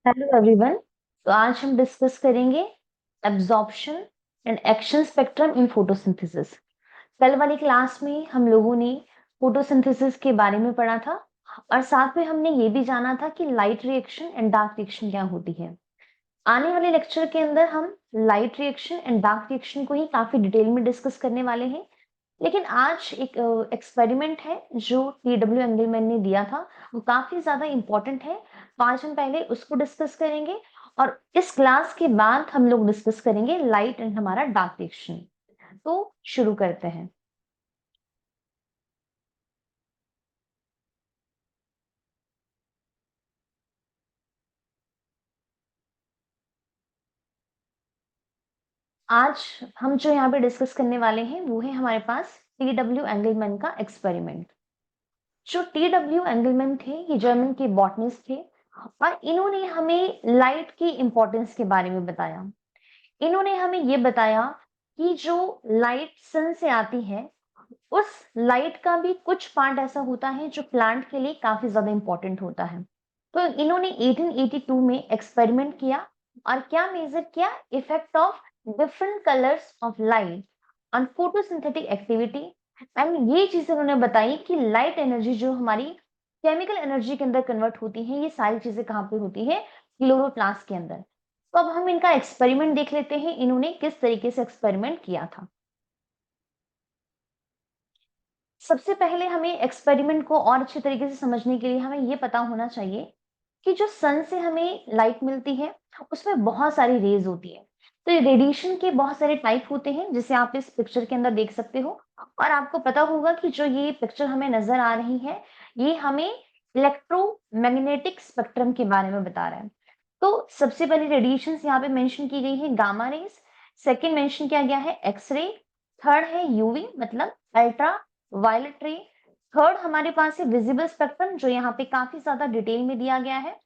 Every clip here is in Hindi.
Hello everyone. तो आज हम डिस्कस करेंगे absorption and action spectrum in photosynthesis. कल वाली क्लास में हम लोगों ने फोटोसिंथेसिस के बारे में पढ़ा था और साथ में हमने ये भी जाना था कि light reaction and dark reaction क्या होती है। आने वाले लेक्चर के अंदर हम light reaction and dark reaction को ही काफी डिटेल में डिस्कस करने वाले हैं। लेकिन आज एक एक्सपेरिमेंट है जो टी.डब्ल्यू. एंगलमैन ने दिया था, वो काफी ज्यादा इंपॉर्टेंट है। तो आज हम पहले उसको डिस्कस करेंगे और इस क्लास के बाद हम लोग डिस्कस करेंगे लाइट एंड हमारा डार्क रिएक्शन। तो शुरू करते हैं। आज हम जो यहाँ पे डिस्कस करने वाले हैं वो है हमारे पास टी.डब्ल्यू. एंगलमैन का एक्सपेरिमेंट। जो टी.डब्ल्यू. एंगलमैन थे, ये जर्मन के बॉटनिस्ट थे और इन्होंने हमें लाइट की इंपॉर्टेंस के बारे में बताया। इन्होंने हमें ये बताया कि जो लाइट सन से आती है, उस लाइट का भी कुछ पार्ट ऐसा होता है जो प्लांट के लिए काफी ज्यादा इंपॉर्टेंट होता है। तो इन्होंने 1882 में एक्सपेरिमेंट किया और क्या मेजर किया, effect of different colours of light on photosynthetic activity. And ये चीज उन्होंने बताई कि लाइट एनर्जी जो हमारी केमिकल एनर्जी के अंदर कन्वर्ट होती है, ये सारी चीजें कहाँ पे होती है, क्लोरोप्लास्ट के अंदर। तो अब हम इनका एक्सपेरिमेंट देख लेते हैं, इन्होंने किस तरीके से एक्सपेरिमेंट किया था। सबसे पहले हमें एक्सपेरिमेंट को और अच्छे तरीके से समझने के लिए हमें ये पता होना चाहिए कि जो सन से हमें लाइट मिलती है, उसमें बहुत सारी रेज होती है। तो ये रेडिएशन के बहुत सारे टाइप होते हैं, जिसे आप इस पिक्चर के अंदर देख सकते हो। और आपको पता होगा कि जो ये पिक्चर हमें नजर आ रही है, ये हमें इलेक्ट्रोमैग्नेटिक स्पेक्ट्रम के बारे में बता रहा है। तो सबसे पहले रेडिएशन यहाँ पे मेंशन की गई है गामा रेज, सेकेंड मेंशन किया गया है एक्सरे, थर्ड है यूवी मतलब अल्ट्रा वायलेट रे, थर्ड हमारे पास है विजिबल स्पेक्ट्रम जो यहाँ पे काफी ज्यादा डिटेल में दिया गया है,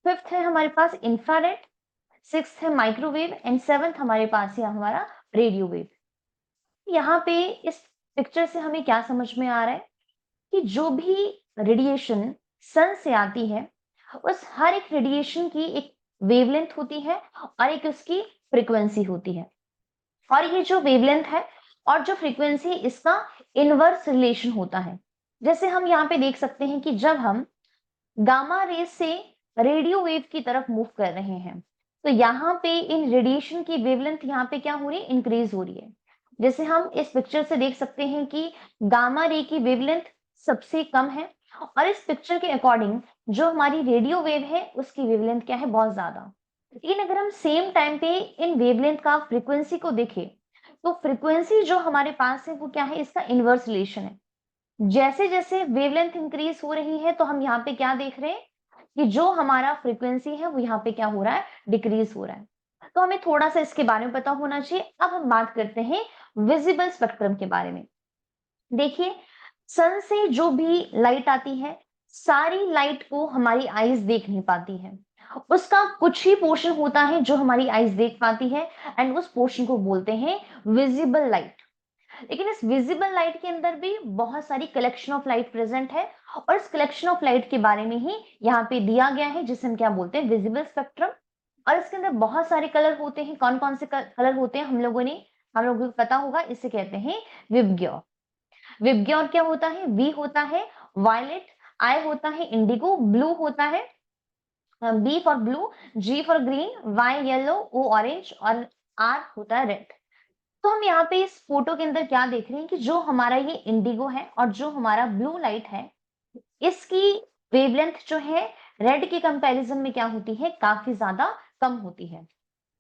फिफ्थ है हमारे पास इंफ्रारेड, सिक्स्थ है माइक्रोवेव एंड सेवंथ हमारे पास है हमारा रेडियो वेव। यहाँ पे इस पिक्चर से हमें क्या समझ में आ रहा है कि जो भी रेडिएशन सन से आती है, उस हर एक रेडिएशन की एक वेवलेंथ होती है और एक उसकी फ्रीक्वेंसी होती है। और ये जो वेवलेंथ है और जो फ्रीक्वेंसी है, इसका इनवर्स रिलेशन होता है। जैसे हम यहाँ पे देख सकते हैं कि जब हम गामा रेज से रेडियो वेव की तरफ मूव कर रहे हैं, तो यहाँ पे इन रेडिएशन की वेवलेंथ यहाँ पे क्या हो रही है, इंक्रीज हो रही है। जैसे हम इस पिक्चर से देख सकते हैं कि गामा रे की वेवलेंथ सबसे कम है और इस पिक्चर के अकॉर्डिंग जो हमारी रेडियो वेव है उसकी वेवलेंथ क्या है, बहुत ज्यादा। लेकिन अगर हम सेम टाइम पे इन वेवलेंथ का फ्रीक्वेंसी को देखें, तो फ्रीक्वेंसी जो हमारे पास है वो क्या है, इसका इनवर्स रिलेशन है। जैसे जैसे वेवलेंथ इंक्रीज हो रही है, तो हम यहाँ पे क्या देख रहे हैं कि जो हमारा फ्रीक्वेंसी है वो यहाँ पे क्या हो रहा है, डिक्रीज हो रहा है। तो हमें थोड़ा सा इसके बारे में पता होना चाहिए। अब हम बात करते हैं विजिबल स्पेक्ट्रम के बारे में। देखिए, सन से जो भी लाइट आती है, सारी लाइट को हमारी आईज देख नहीं पाती है। उसका कुछ ही पोर्शन होता है जो हमारी आईज देख पाती है एंड उस पोर्शन को बोलते हैं विजिबल लाइट। लेकिन इस विजिबल लाइट के अंदर भी बहुत सारी कलेक्शन ऑफ लाइट प्रेजेंट है और इस कलेक्शन ऑफ लाइट के बारे में ही यहाँ पे दिया गया है, जिसे हम क्या बोलते हैं, विजिबल स्पेक्ट्रम। और इसके अंदर बहुत सारे कलर होते हैं। कौन कौन से कलर होते हैं, हम लोगों को पता होगा, इसे कहते हैं विबग्योर। विबग्योर क्या होता है, वी होता है वायलेट, आई होता है इंडिगो, ब्लू होता है B for blue, G for green, Y yellow, O orange और आर होता है रेड। तो हम यहाँ पे इस फोटो के अंदर क्या देख रहे हैं कि जो हमारा ये इंडिगो है और जो हमारा ब्लू लाइट है, इसकी वेवलेंथ जो है रेड के कंपैरिजन में क्या होती है, काफी ज्यादा कम होती है।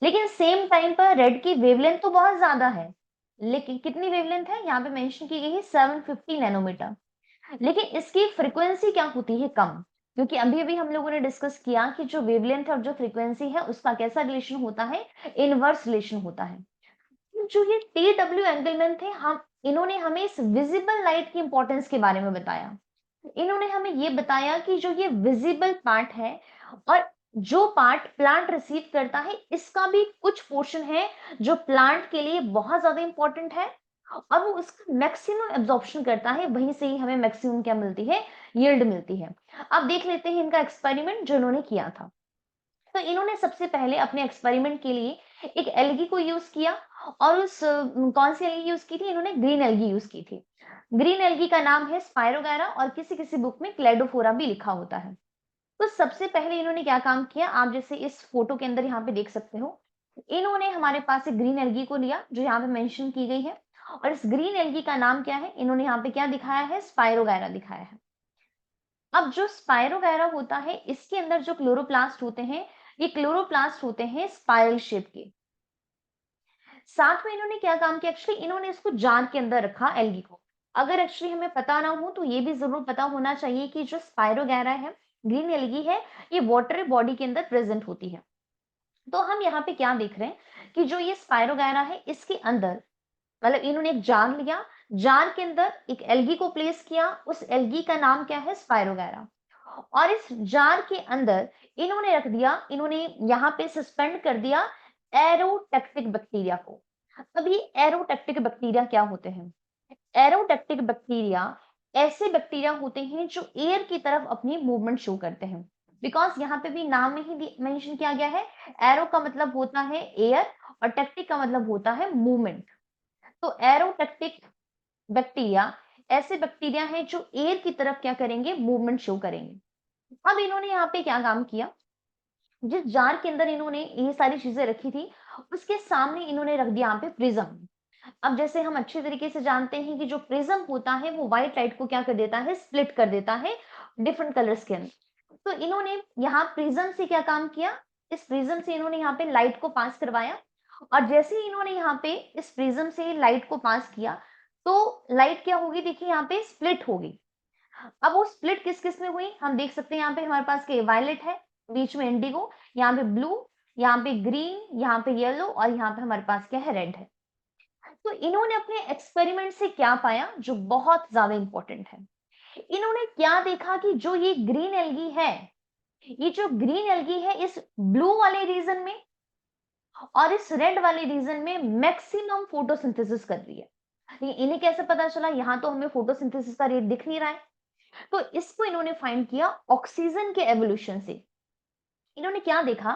लेकिन सेम टाइम पर रेड की वेवलेंथ तो बहुत ज्यादा है। लेकिन कितनी वेवलेंथ है, यहाँ पे मेंशन की गई है 750 नैनोमीटर। लेकिन इसकी फ्रीक्वेंसी क्या होती है, कम। क्योंकि अभी अभी हम लोगों ने डिस्कस किया कि जो वेवलेंथ और जो फ्रीक्वेंसी है उसका कैसा रिलेशन होता है, इनवर्स रिलेशन होता है। जो ये टी.डब्ल्यू. एंगलमैन थे, हम इन्होंने हमें इस विजिबल लाइट की इंपॉर्टेंस के बारे में बताया। इन्होंने हमें ये बताया कि जो ये विजिबल पार्ट है और जो पार्ट प्लांट रिसीव करता है, इसका भी कुछ पोर्शन है जो प्लांट के लिए बहुत ज्यादा इंपॉर्टेंट है और वो उसका मैक्सिमम एब्जॉर्प्शन करता है। वहीं से ही हमें मैक्सिमम क्या मिलती है, यील्ड मिलती है। अब देख लेते हैं इनका एक्सपेरिमेंट जो इन्होंने किया था। तो इन्होंने सबसे पहले अपने एक्सपेरिमेंट के लिए एक एल्गी को यूज किया और उस कौन सी एल्गी यूज की थी? इन्होंने ग्रीन एल्गी यूज की थी। ग्रीन एल्गी का नाम है स्पायरोगैरा और किसी-किसी बुक में क्लेडोफोरा भी लिखा होता है। तो सबसे पहले इन्होंने क्या काम किया, आप जैसे इस फोटो के अंदर यहाँ पे देख सकते हो। इन्होंने हमारे पास एक ग्रीन एल्गी को लिया जो यहाँ पे मेंशन की गई है और इस ग्रीन एल्गी का नाम क्या है? इन्होंने यहाँ पे क्या दिखाया है? स्पायरोगैरा दिखाया है। अब जो स्पायरोगैरा होता है, इसके अंदर जो क्लोरोप्लास्ट होते हैं, ये क्लोरोप्लास्ट होते हैं स्पाइरल शेप के। साथ में इन्होंने क्या काम किया, एक्चुअली इन्होंने इसको जार के अंदर रखा एल्गी को। अगर एक्चुअली हमें पता ना हो तो ये भी जरूर पता होना चाहिए कि जो स्पायरोगैरा है, ग्रीन एल्गी है, ये वाटर बॉडी के अंदर प्रेजेंट होती है। तो हम यहाँ पे क्या देख रहे हैं कि जो ये स्पायरोगैरा है, इसके अंदर मतलब इन्होंने एक जार लिया, जार के अंदर एक एल्गी को प्लेस किया, उस एल्गी का नाम क्या है? स्पायरोगैरा। और इस जार के अंदर इन्होंने रख दिया, इन्होंने यहाँ पे सस्पेंड कर दिया एरोटेक्टिक बैक्टीरिया को। अब ये एरोटेक्टिक बैक्टीरिया क्या होते हैं? एरोटेक्टिक बैक्टीरिया ऐसे बैक्टीरिया होते हैं जो एयर की तरफ अपनी मूवमेंट शो करते हैं। बिकॉज यहाँ पे भी नाम में ही मेंशन किया गया है, एरो का मतलब होता है एयर और टेक्टिक का मतलब होता है मूवमेंट। तो एरोटेक्टिक बैक्टीरिया ऐसे बैक्टीरिया हैं जो एयर की तरफ क्या करेंगे? मूवमेंट शो करेंगे। अब इन्होंने यहाँ पे क्या काम किया, जिस जार के अंदर इन्होंने ये सारी चीजें रखी थी, उसके सामने इन्होंने रख दिया यहाँ पे प्रिज्म। अब जैसे हम अच्छे तरीके से जानते हैं कि जो प्रिज्म होता है वो व्हाइट लाइट को क्या कर देता है? स्प्लिट कर देता है डिफरेंट कलर्स के अंदर। तो इन्होंने यहाँ प्रिज्म से क्या काम किया, इस प्रिज्म से इन्होंने यहाँ पे लाइट को पास करवाया और जैसे ही इन्होंने यहाँ पे इस प्रिज्म से लाइट को पास किया तो लाइट क्या होगी? देखिए यहाँ पे स्प्लिट होगी। अब वो स्प्लिट किस-किस में हुई? हम देख सकते हैं यहाँ पे हमारे पास के वायलेट है, बीच में इंडिगो, यहाँ पे ब्लू, यहाँ पे ग्रीन, यहाँ पे येलो और यहाँ पे हमारे पास क्या है? रेड है। तो इन्होंने अपने एक्सपेरिमेंट से क्या पाया जो बहुत ज्यादा इंपॉर्टेंट है? इन्होंने क्या देखा कि जो ये ग्रीन एल्गी है, ये जो ग्रीन एल्गी है इस ब्लू वाले रीजन में और इस रेड वाले रीजन में मैक्सिमम फोटोसिंथेसिस कर रही है। लेकिन इन्हें कैसे पता चला? यहाँ तो हमें फोटोसिंथेसिस का रेट दिख नहीं रहा है। तो इसको इन्होंने फाइंड किया ऑक्सीजन के एवोल्यूशन से। इन्होंने क्या देखा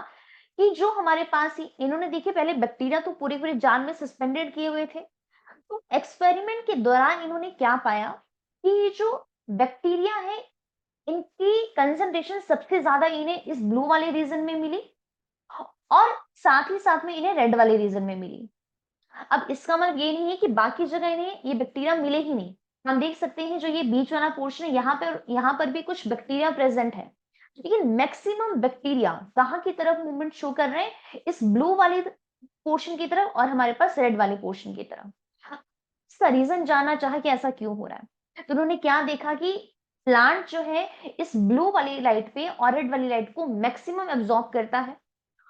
कि जो हमारे पास ही इन्होंने देखिए पहले बैक्टीरिया तो पूरे पूरे जार में सस्पेंडेड किए हुए थे। तो एक्सपेरिमेंट के दौरान इन्होंने क्या पाया कि ये जो बैक्टीरिया है, इनकी कंसंट्रेशन सबसे ज्यादा इन्हें इस ब्लू वाले रीजन में मिली और साथ ही साथ में इन्हें रेड वाले रीजन में मिली। अब इसका मतलब ये नहीं है कि बाकी जगह इन्हें ये बैक्टीरिया मिले ही नहीं। हम देख सकते हैं जो ये बीच वाला पोर्शन है, यहाँ पर भी कुछ बैक्टीरिया प्रेजेंट है। लेकिन मैक्सिमम बैक्टीरिया कहाँ की तरफ मूवमेंट शो कर रहे हैं? इस ब्लू वाले पोर्शन की तरफ और हमारे पास रेड वाले पोर्शन की तरफ। इसका रीजन जानना चाहा कि ऐसा क्यों हो रहा है। तो उन्होंने क्या देखा कि प्लांट जो है इस ब्लू वाली लाइट पे और रेड वाली लाइट को मैक्सिमम एब्जॉर्ब करता है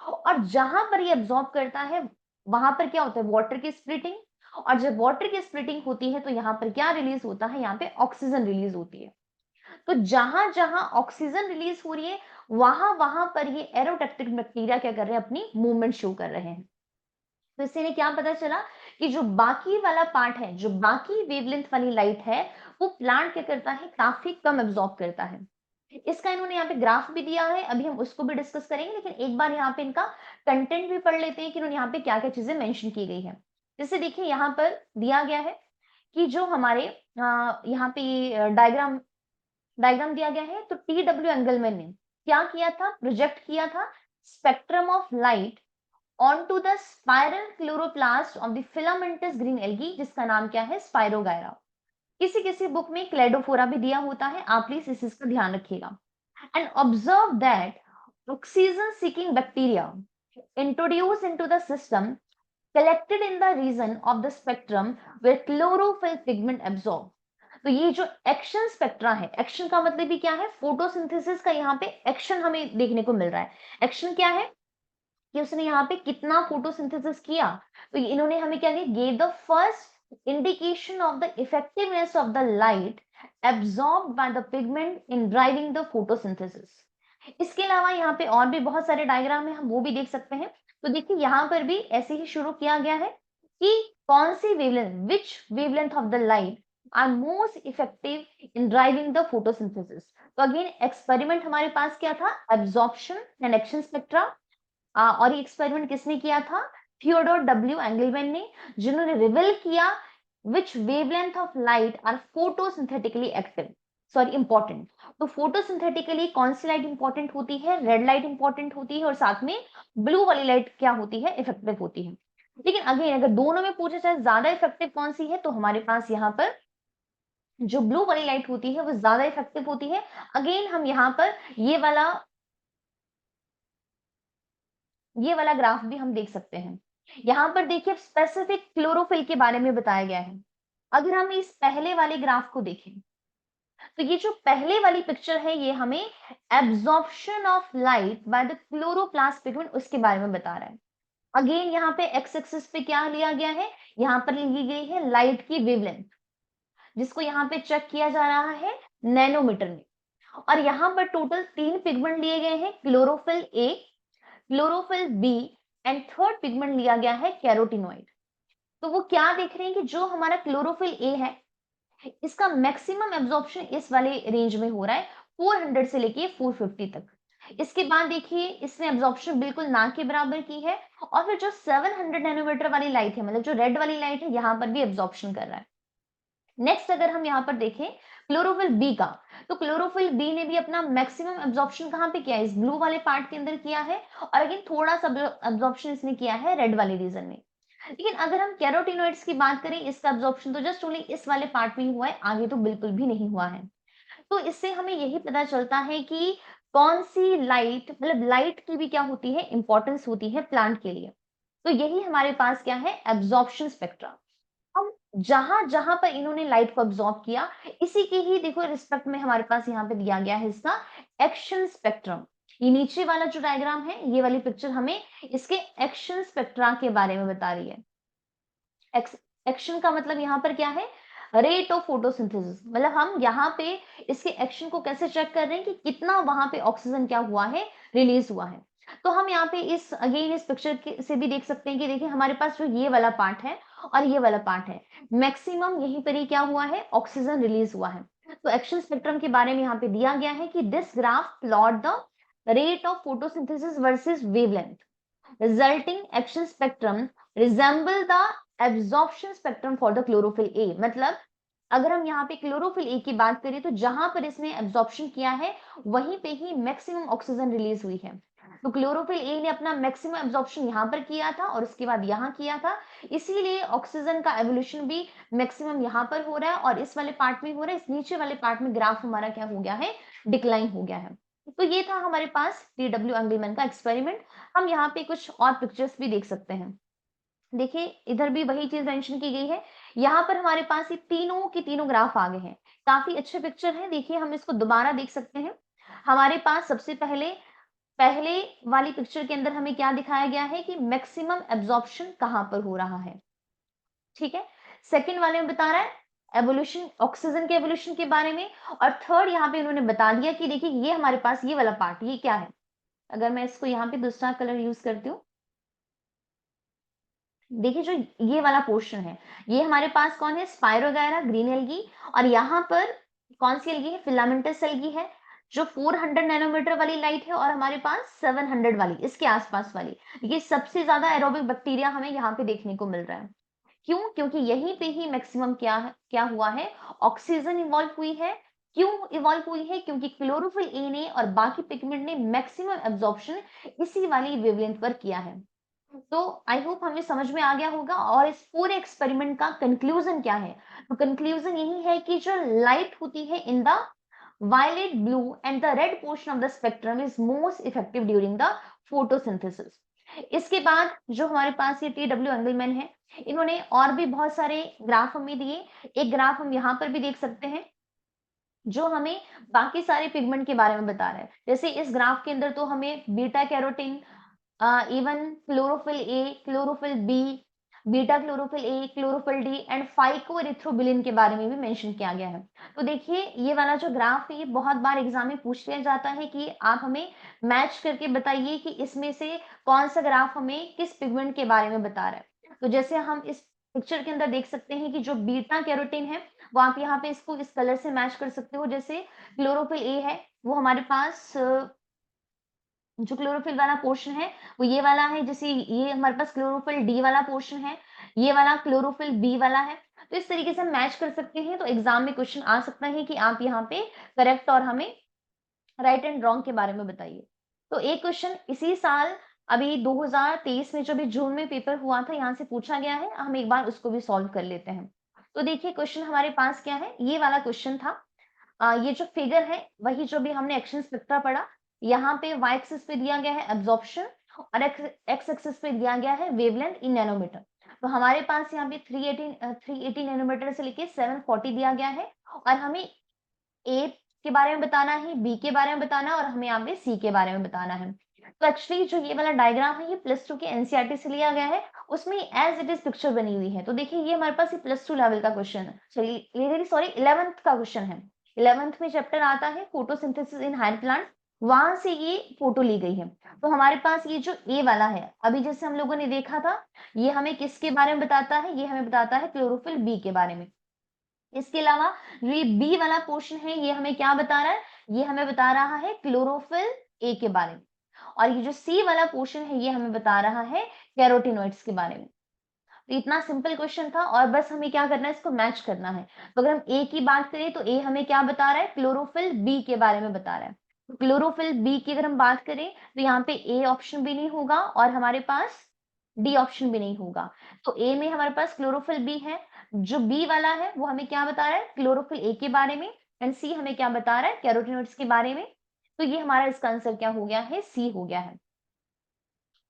और जहां पर ये एब्जॉर्ब करता है वहां पर क्या होता है? वाटर की स्प्लिटिंग। और जब वाटर की स्प्लिटिंग होती है तो यहाँ पर क्या रिलीज होता है? यहाँ पे ऑक्सीजन रिलीज होती है। तो जहां जहां ऑक्सीजन रिलीज हो रही है वहां वहां पर ये एरोटेक्टिक बैक्टीरिया क्या कर रहे हैं? अपनी मूवमेंट शो कर रहे हैं। तो इससे इन्हें क्या पता चला कि जो बाकी वाला पार्ट है, जो बाकी वेवलेंथ वाली लाइट है, वो प्लांट क्या करता है? काफी कम एब्जॉर्ब करता है। इसका इन्होंने यहाँ पे ग्राफ भी दिया है, अभी हम उसको भी डिस्कस करेंगे, लेकिन एक बार यहाँ पे इनका कंटेंट भी पढ़ लेते हैं कि इन्होंने यहाँ पे क्या क्या चीजें मेंशन की गई है। जैसे देखिए यहाँ पर दिया गया है कि जो हमारे यहाँ पे डायग्राम डायग्राम दिया गया है, तो टी.डब्ल्यू. एंगलमैन ने क्या किया था? प्रोजेक्ट किया था spectrum of light onto the spiral chloroplast of the filamentous green algae, जिसका नाम क्या है? स्पायरोगायरा। किसी किसी बुक में क्लेडोफोरा भी दिया होता है, आप प्लीज इस चीज का ध्यान रखिएगा। And observe that oxygen seeking bacteria introduced into the system collected in the region of the spectrum where chlorophyll pigment absorb। तो ये जो एक्शन स्पेक्ट्रा है, एक्शन का मतलब भी क्या है? फोटोसिंथेसिस का यहाँ पे एक्शन हमें देखने को मिल रहा है। एक्शन क्या है कि उसने यहाँ पे कितना फोटोसिंथेसिस किया। तो इन्होंने हमें क्या दिया? Gave the first indication of the effectiveness of the light absorbed by the pigment in driving the photosynthesis. इसके अलावा यहाँ पे और भी बहुत सारे डायग्राम है, हम वो भी देख सकते हैं। तो देखिए यहाँ पर भी ऐसे ही शुरू किया गया है कि कौन सी wavelength, which wavelength of the light are most effective in driving the photosynthesis. तो अगेन एक्सपेरिमेंट हमारे पास क्या था? Absorption and action spectra. और ये एक्सपेरिमेंट किसने किया था? थियोडोर डब्ल्यू एंगलमैन ने, जिन्होंने रिवील किया which wavelength of light are photosynthetically active, sorry important. तो फोटोसिंथेटिकली कौन सी लाइट इंपॉर्टेंट होती है? रेड लाइट इंपॉर्टेंट होती है, और साथ में ब्लू वाली लाइट क्या होती है? इफेक्टिव होती है। लेकिन अगेन अगर दोनों में पूछा जाए ज्यादा इफेक्टिव कौन सी है, तो हमारे पास यहाँ पर जो ब्लू वाली लाइट होती है वो ज्यादा इफेक्टिव होती है। अगेन हम यहाँ पर ये वाला ग्राफ भी हम देख सकते हैं। यहाँ पर देखिए स्पेसिफिक क्लोरोफिल के बारे में बताया गया है। अगर हम इस पहले वाले ग्राफ को देखें, तो ये जो पहले वाली पिक्चर है ये हमें absorption of light by the chloroplast pigment उसके बारे में बता रहा है। अगेन यहाँ पे एक्स एक्सिस पे क्या लिया गया है? यहाँ पर ली गई है लाइट की वेवलेंथ, जिसको यहाँ पे चेक किया जा रहा है नैनोमीटर में। और यहाँ पर टोटल 3 पिगमेंट लिए गए हैं, chlorophyll A, chlorophyll B and third pigment लिया गया है कैरोटीनॉइड। तो वो क्या देख रहे हैं कि जो हमारा क्लोरोफिल ए है इसका मैक्सिमम एब्जॉर्प्शन इस वाले रेंज में हो रहा है 400 से लेके 450 तक। इसके बाद देखिए इसने एब्जॉर्प्शन बिल्कुल ना के बराबर की है, और फिर जो 700 नैनोमीटर वाली लाइट है, मतलब जो रेड वाली लाइट है, यहाँ पर भी एब्जॉर्प्शन कर रहा है। नेक्स्ट अगर हम यहाँ पर देखें क्लोरोफिल बी का, तो क्लोरोफिल बी ने भी अपना मैक्सिमम एब्जॉर्प्शन कहाँ पे किया है? इस ब्लू वाले पार्ट के अंदर किया है, और अगेन थोड़ा सा एब्जॉर्प्शन इसने किया है रेड वाले रीजन में। लेकिन अगर हम कैरोटीनॉइड्स की बात करें, इसका एब्जॉर्प्शन तो जस्ट ओनली इस वाले पार्ट में ही हुआ है, आगे तो बिल्कुल भी नहीं हुआ है। तो इससे हमें यही पता चलता है कि कौन सी लाइट, मतलब लाइट की भी क्या होती है, इंपॉर्टेंस होती है प्लांट के लिए। तो यही हमारे पास क्या है? Absorption spectra. अब जहां-जहां पर इन्होंने लाइट को अब्सॉर्ब किया, इसी के ही देखो रिस्पेक्ट में हमारे पास यहाँ पे दिया गया है इसका एक्शन स्पेक्ट्रम। ये नीचे वाला जो डायग्राम है, ये वाली पिक्चर हमें इसके एक्शन स्पेक्ट्रा के बारे में बता रही है। एक्स एक्शन का मतलब यहाँ पर क्या है? रेट ऑफ फोटोसिंथेसिस, मतलब हम यहाँ पे इसके एक्शन को कैसे चेक कर रहे हैं कि कितना वहां पे ऑक्सीजन क्या हुआ है, रिलीज हुआ है। तो हम यहाँ पे इस अगेन इस पिक्चर से भी देख सकते हैं कि देखिए हमारे पास जो ये वाला पार्ट है और ये वाला पार्ट है, मैक्सिमम यहीं पर ही क्या हुआ है? ऑक्सीजन रिलीज हुआ है। तो एक्शन स्पेक्ट्रम के बारे में यहाँ पे दिया गया है कि this graph plot the rate of photosynthesis versus wavelength, resulting action spectrum resemble the absorption spectrum for the chlorophyll A। मतलब अगर हम यहाँ पे क्लोरोफिल ए की बात करें, तो जहां पर इसने एब्जॉर्प्शन किया है वहीं पे ही मैक्सिमम ऑक्सीजन रिलीज हुई है। तो क्लोरोफिल ए ने अपना मैक्सिमम एब्जॉर्प्शन यहाँ पर किया था और उसके बाद यहाँ किया था, इसीलिए ऑक्सीजन का एवोल्यूशन भी मैक्सिमम यहाँ पर हो रहा है और इस वाले पार्ट में हो रहा है। इस नीचे वाले पार्ट में ग्राफ हमारा क्या हो गया है? डिक्लाइन हो गया है। तो ये था हमारे पास टी.डब्ल्यू. एंगलमैन का एक्सपेरिमेंट। हम यहाँ पे कुछ और पिक्चर्स भी देख सकते हैं। देखिए इधर भी वही चीज मेंशन की गई है। यहाँ पर हमारे पास ये तीनों के तीनों ग्राफ आ गए हैं। काफी अच्छे पिक्चर हैं। देखिए हम इसको दोबारा देख सकते हैं। हमारे पास सबसे पहले पहले वाली पिक्चर के अंदर हमें क्या दिखाया गया है कि मैक्सिमम एब्जॉर्प्शन कहाँ पर हो रहा है। ठीक है। सेकंड वाले में बता रहा है एवोल्यूशन, ऑक्सीजन के एवोल्यूशन के बारे में। और थर्ड यहाँ पे इन्होंने बता दिया कि देखिए ये हमारे पास ये वाला पार्ट ये क्या है। अगर मैं इसको यहाँ पे दूसरा कलर यूज करती हूँ, देखिए जो ये वाला पोर्शन है, ये हमारे पास कौन है? Spirogyra green algae. और यहाँ पर कौन सी एल्गी है? फिलामेंटस एल्गी है, जो 400 नैनोमीटर वाली लाइट है, और हमारे पास 700 वाली, इसके आसपास वाली। ये सबसे ज्यादा एरोबिक बैक्टीरिया हमें यहाँ पे देखने को मिल रहा है। क्यों? क्योंकि यहीं पे ही मैक्सिमम क्या हुआ है? ऑक्सीजन इवॉल्व हुई है। क्यों इवॉल्व हुई है? क्योंकि क्लोरोफिल ए ने और बाकी पिगमेंट ने मैक्सिमम एब्जॉर्प्शन इसी वाली वेवलेंथ पर किया है। तो आई होप हमें समझ में आ गया होगा। और इस पूरे एक्सपेरिमेंट का कंक्लूजन क्या है? तो कंक्लूजन यही है कि जो लाइट होती है in the violet, blue and the red portion of the spectrum is most effective during the photosynthesis। इसके बाद जो हमारे पास ये टी.डब्ल्यू. एंगलमैन है, इन्होंने और भी बहुत सारे ग्राफ हमें दिए। एक ग्राफ हम यहाँ पर भी देख सकते हैं जो हमें बाकी सारे पिगमेंट के बारे में बता रहा है। जैसे इस ग्राफ के अंदर तो हमें beta carotene, even chlorophyll A, chlorophyll B, beta chlorophyll A, chlorophyll D and phycoerythrobilin के बारे में भी मेंशन किया गया है। तो देखिए ये वाला जो ग्राफ है ये बहुत बार एग्जाम में पूछ लिया जाता है कि आप हमें मैच करके बताइए कि इसमें से कौन सा ग्राफ हमें किस पिगमेंट के बारे में बता रहा है। तो जैसे हम इस पिक्चर के अंदर देख सकते हैं कि जो बीटा कैरोटीन है वो आप यहाँ पे इसको इस कलर से मैच कर सकते हो। जैसे क्लोरोफिल ए है वो हमारे पास जो क्लोरोफिल वाला पोर्शन है वो ये वाला है, जैसे ये हमारे पास क्लोरोफिल डी वाला पोर्शन है, ये वाला क्लोरोफिल बी वाला है। तो इस तरीके से हम मैच कर सकते हैं, तो एग्जाम में क्वेश्चन आ सकता है कि आप यहाँ पे करेक्ट और हमें राइट एंड रॉन्ग के बारे में बताइए। तो एक क्वेश्चन इसी साल अभी 2023 में जो भी जून में पेपर हुआ था, यहाँ से पूछा गया है, हम एक बार उसको भी सॉल्व कर लेते हैं। तो देखिए क्वेश्चन हमारे पास क्या है, ये वाला क्वेश्चन था। ये जो फिगर है वही जो भी हमने एक्शन स्पेक्ट्रा पढ़ा, यहाँ पे वाई एक्सिस पे दिया गया है एब्जॉर्प्शन और एक्स एक्सिस पे दिया गया है वेवलेंथ इन नैनोमीटर। तो हमारे पास यहाँ पे 380 नैनोमीटर से लेके 740 दिया गया है, और हमें ए के बारे में बताना है, बी के बारे में बताना है, और हमें यहाँ पे सी के बारे में बताना है। तो एक्चुअली जो ये वाला डायग्राम है ये +2 के एनसीईआरटी से लिया गया है, उसमें एज इट इज पिक्चर बनी हुई है। तो देखिए ये हमारे पास ये +2 लेवल का क्वेश्चन है, चलिए सॉरी 11th का क्वेश्चन है। 11th में चैप्टर आता है फोटोसिंथेसिस इन हायर प्लांट, वहां से ये फोटो ली गई है। तो हमारे पास ये जो ए वाला है, अभी जैसे हम लोगों ने देखा था, ये हमें किसके बारे में बताता है, ये हमें बताता है क्लोरोफिल बी के बारे में। इसके अलावा जो ये बी वाला पोर्शन है ये हमें क्या बता रहा है, ये हमें बता रहा है क्लोरोफिल ए के बारे में। और ये जो सी वाला पोर्शन है ये हमें बता रहा है कैरोटिनॉइड्स के बारे में। तो इतना सिंपल क्वेश्चन था, और बस हमें क्या करना है, इसको मैच करना है। तो अगर हम ए की बात करें तो ए हमें क्या बता रहा है, क्लोरोफिल बी के बारे में बता रहा है। तो क्लोरोफिल बी की अगर हम बात करें तो यहाँ पे ए ऑप्शन भी नहीं होगा और हमारे पास डी ऑप्शन भी नहीं होगा। तो ए में हमारे पास क्लोरोफिल बी है, जो बी वाला है वो हमें क्या बता रहा है, क्लोरोफिल ए के बारे में, एंड सी हमें क्या बता रहा है, कैरोटिनॉइड्स के बारे में। तो ये हमारा इसका आंसर क्या हो गया है, सी हो गया है।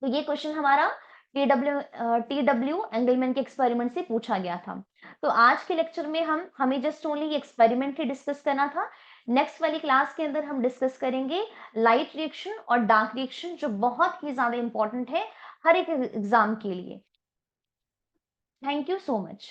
तो ये क्वेश्चन हमारा टीडब्ल्यू एंगलमैन के एक्सपेरिमेंट से पूछा गया था। तो आज के लेक्चर में हमें जस्ट ओनली ये एक्सपेरिमेंट ही डिस्कस करना था। नेक्स्ट वाली क्लास के अंदर हम डिस्कस करेंगे लाइट रिएक्शन और डार्क रिएक्शन, जो बहुत ही ज्यादा इंपॉर्टेंट है हर एक एग्जाम के लिए। Thank you so much.